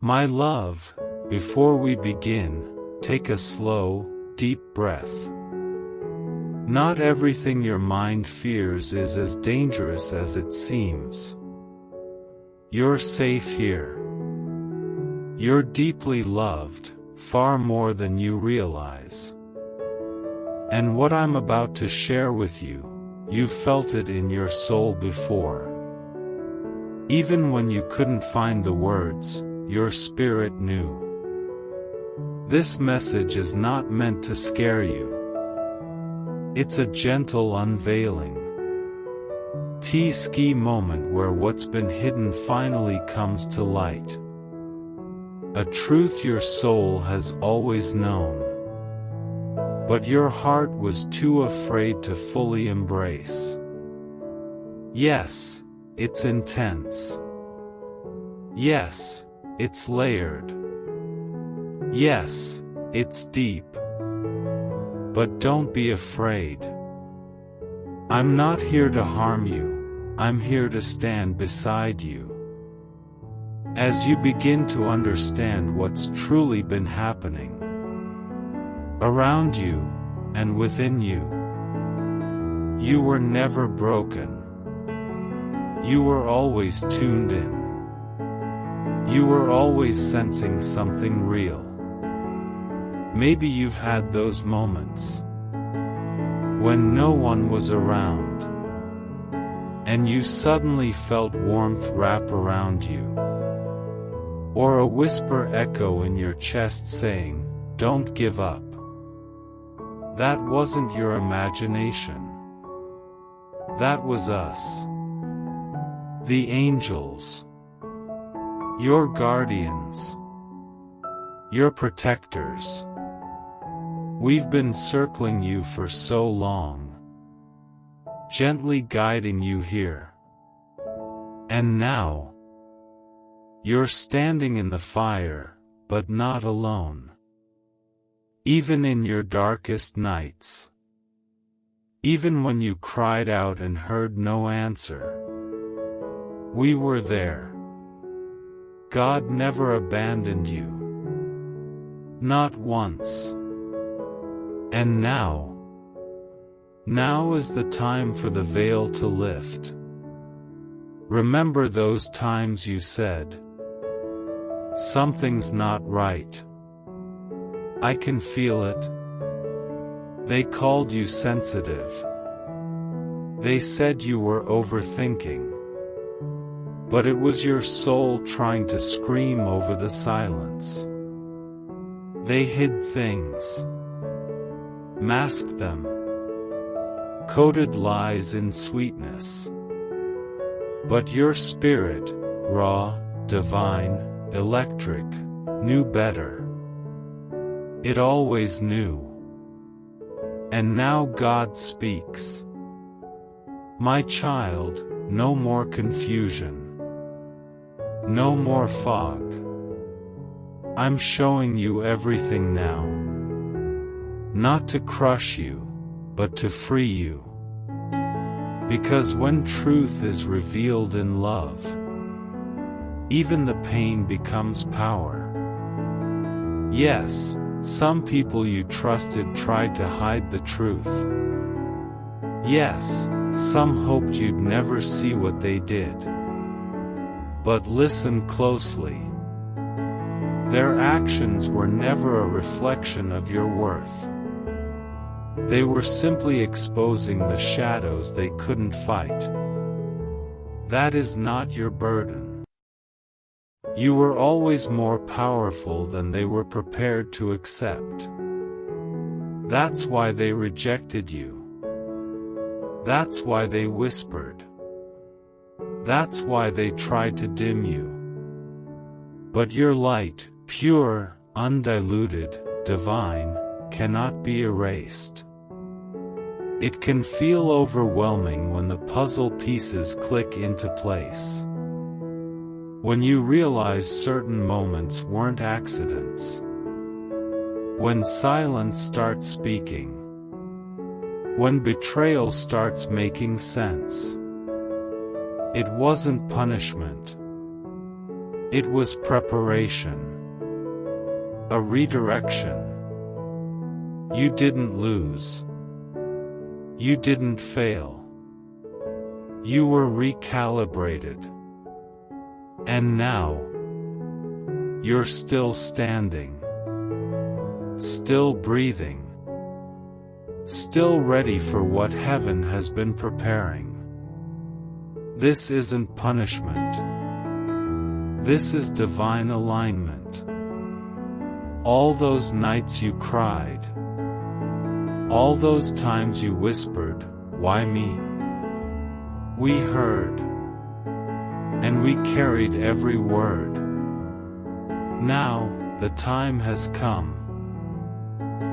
My love, before we begin, take a slow, deep breath. Not everything your mind fears is as dangerous as it seems. You're safe here. You're deeply loved, far more than you realize. And what I'm about to share with you, you felt it in your soul before. Even when you couldn't find the words, your spirit knew. This message is not meant to scare you. It's a gentle unveiling. Ski moment where what's been hidden finally comes to light. A truth your soul has always known, but your heart was too afraid to fully embrace. Yes, it's intense. Yes, it's layered. Yes, it's deep. But don't be afraid. I'm not here to harm you, I'm here to stand beside you. As you begin to understand what's truly been happening around you and within you, you were never broken. You were always tuned in. You were always sensing something real. Maybe you've had those moments when no one was around, and you suddenly felt warmth wrap around you, or a whisper echo in your chest saying, "Don't give up." That wasn't your imagination. That was us. The angels. Your guardians. Your protectors. We've been circling you for so long, gently guiding you here. And now, you're standing in the fire, but not alone. Even in your darkest nights. Even when you cried out and heard no answer. We were there. God never abandoned you. Not once. And now is the time for the veil to lift. Remember those times you said, "Something's not right. I can feel it." They called you sensitive. They said you were overthinking. But it was your soul trying to scream over the silence. They hid things. Masked them. Coated lies in sweetness. But your spirit, raw, divine, electric, knew better. It always knew. And now God speaks. My child, no more confusion. No more fog. I'm showing you everything now. Not to crush you, but to free you. Because when truth is revealed in love, even the pain becomes power. Yes, some people you trusted tried to hide the truth. Yes, some hoped you'd never see what they did. But listen closely. Their actions were never a reflection of your worth. They were simply exposing the shadows they couldn't fight. That is not your burden. You were always more powerful than they were prepared to accept. That's why they rejected you. That's why they whispered. That's why they tried to dim you. But your light, pure, undiluted, divine, cannot be erased. It can feel overwhelming when the puzzle pieces click into place. When you realize certain moments weren't accidents. When silence starts speaking. When betrayal starts making sense. It wasn't punishment. It was preparation. A redirection. You didn't lose. You didn't fail. You were recalibrated. And now, you're still standing. Still breathing. Still ready for what heaven has been preparing. This isn't punishment. This is divine alignment. All those nights you cried. All those times you whispered, "Why me?" We heard. And we carried every word. Now, the time has come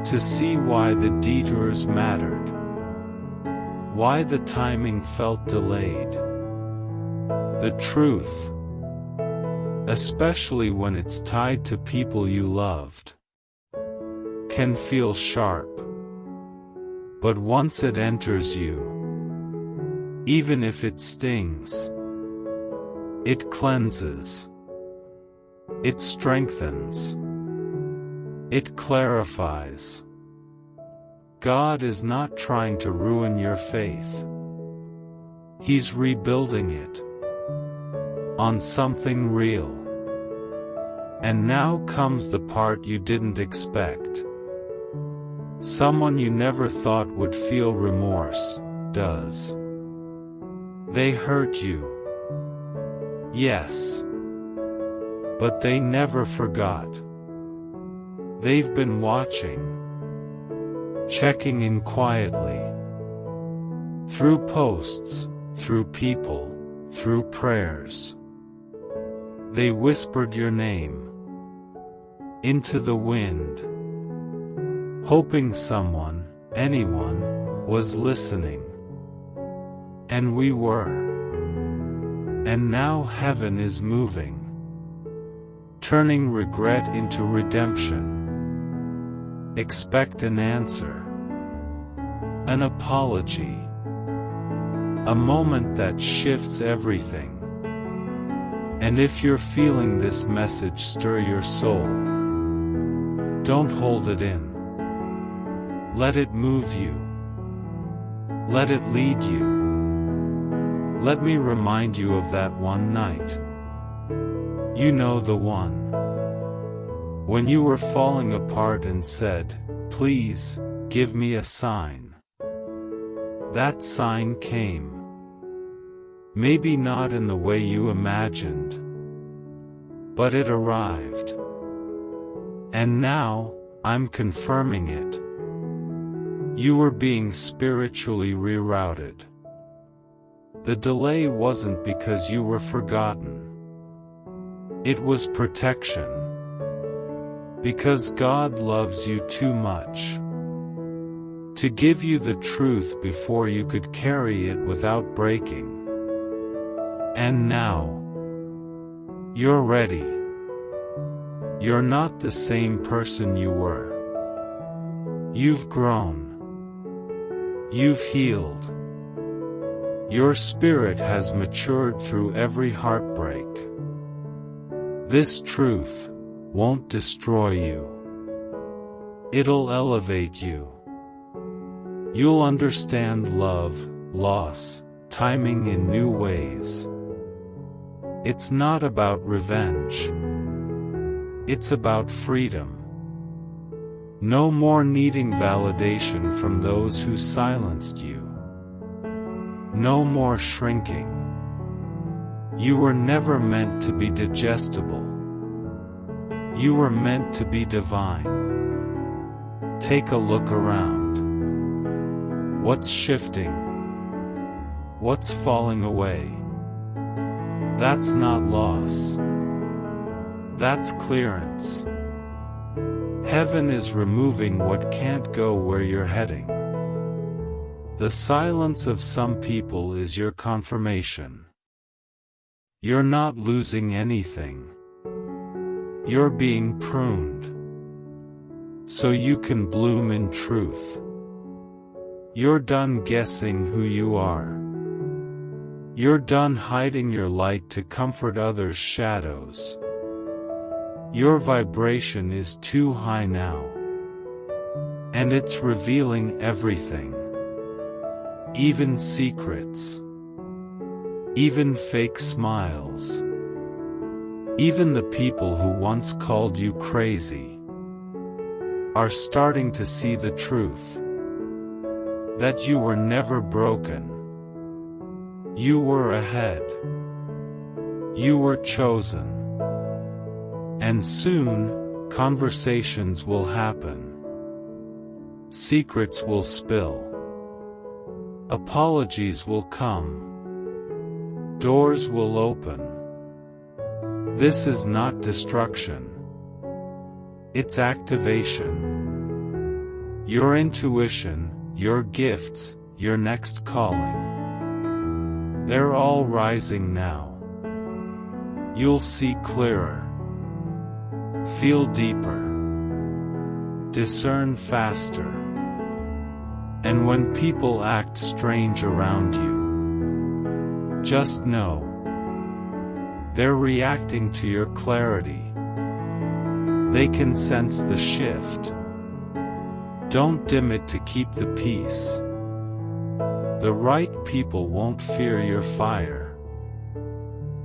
to see why the detours mattered. Why the timing felt delayed. The truth, especially when it's tied to people you loved, can feel sharp. But once it enters you, even if it stings, it cleanses. It strengthens. It clarifies. God is not trying to ruin your faith. He's rebuilding it on something real. And now comes the part you didn't expect. Someone you never thought would feel remorse, does. They hurt you. Yes. But they never forgot. They've been watching. Checking in quietly. Through posts, through people, through prayers. They whispered your name into the wind, hoping someone, anyone, was listening. And we were. And now heaven is moving, turning regret into redemption. Expect an answer, an apology, a moment that shifts everything. And if you're feeling this message stir your soul, don't hold it in. Let it move you. Let it lead you. Let me remind you of that one night. You know the one. When you were falling apart and said, "Please, give me a sign." That sign came. Maybe not in the way you imagined, but it arrived. And now, I'm confirming it. You were being spiritually rerouted. The delay wasn't because you were forgotten. It was protection. Because God loves you too much to give you the truth before you could carry it without breaking. And now, you're ready. You're not the same person you were. You've grown. You've healed. Your spirit has matured through every heartbreak. This truth won't destroy you. It'll elevate you. You'll understand love, loss, timing in new ways. It's not about revenge. It's about freedom. No more needing validation from those who silenced you. No more shrinking. You were never meant to be digestible. You were meant to be divine. Take a look around. What's shifting? What's falling away? That's not loss. That's clearance. Heaven is removing what can't go where you're heading. The silence of some people is your confirmation. You're not losing anything. You're being pruned, so you can bloom in truth. You're done guessing who you are. You're done hiding your light to comfort others' shadows. Your vibration is too high now. And it's revealing everything. Even secrets. Even fake smiles. Even the people who once called you crazy are starting to see the truth. That you were never broken. You were ahead. You were chosen. And soon, conversations will happen. Secrets will spill. Apologies will come. Doors will open. This is not destruction. It's activation. Your intuition, your gifts, your next calling. They're all rising now. You'll see clearer. Feel deeper. Discern faster. And when people act strange around you, just know they're reacting to your clarity. They can sense the shift. Don't dim it to keep the peace. The right people won't fear your fire.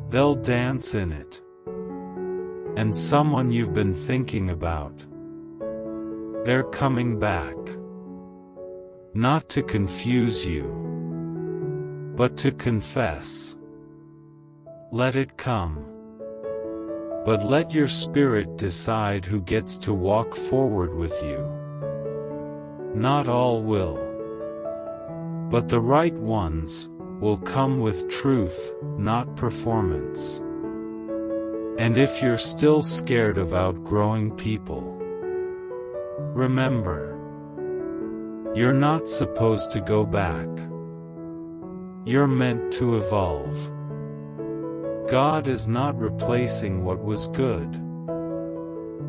They'll dance in it. And someone you've been thinking about, they're coming back. Not to confuse you, but to confess. Let it come. But let your spirit decide who gets to walk forward with you. Not all will. But the right ones will come with truth, not performance. And if you're still scared of outgrowing people, remember, you're not supposed to go back. You're meant to evolve. God is not replacing what was good.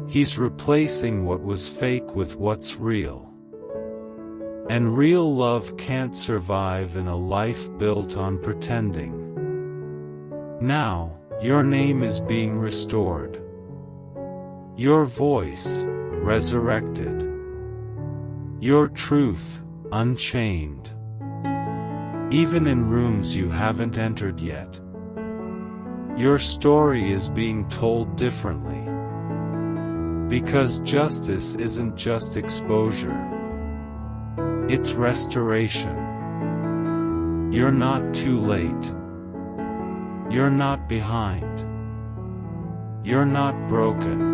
He's replacing what was fake with what's real. And real love can't survive in a life built on pretending. Now, your name is being restored. Your voice, resurrected. Your truth, unchained. Even in rooms you haven't entered yet. Your story is being told differently. Because justice isn't just exposure. It's restoration. You're not too late. You're not behind. You're not broken.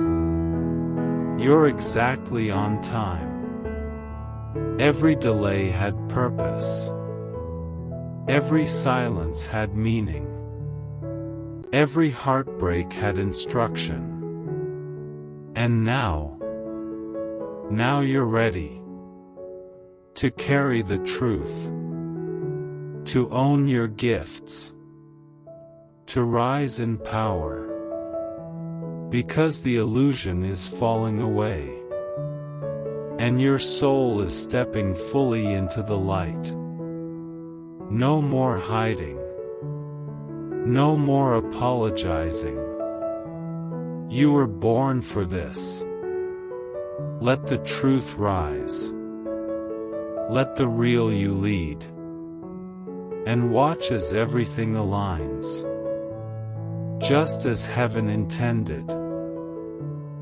You're exactly on time. Every delay had purpose. Every silence had meaning. Every heartbreak had instruction. And now you're ready to carry the truth, to own your gifts, to rise in power, because the illusion is falling away, and your soul is stepping fully into the light. No more hiding. No more apologizing. You were born for this. Let the truth rise. Let the real you lead. And watch as everything aligns. Just as heaven intended.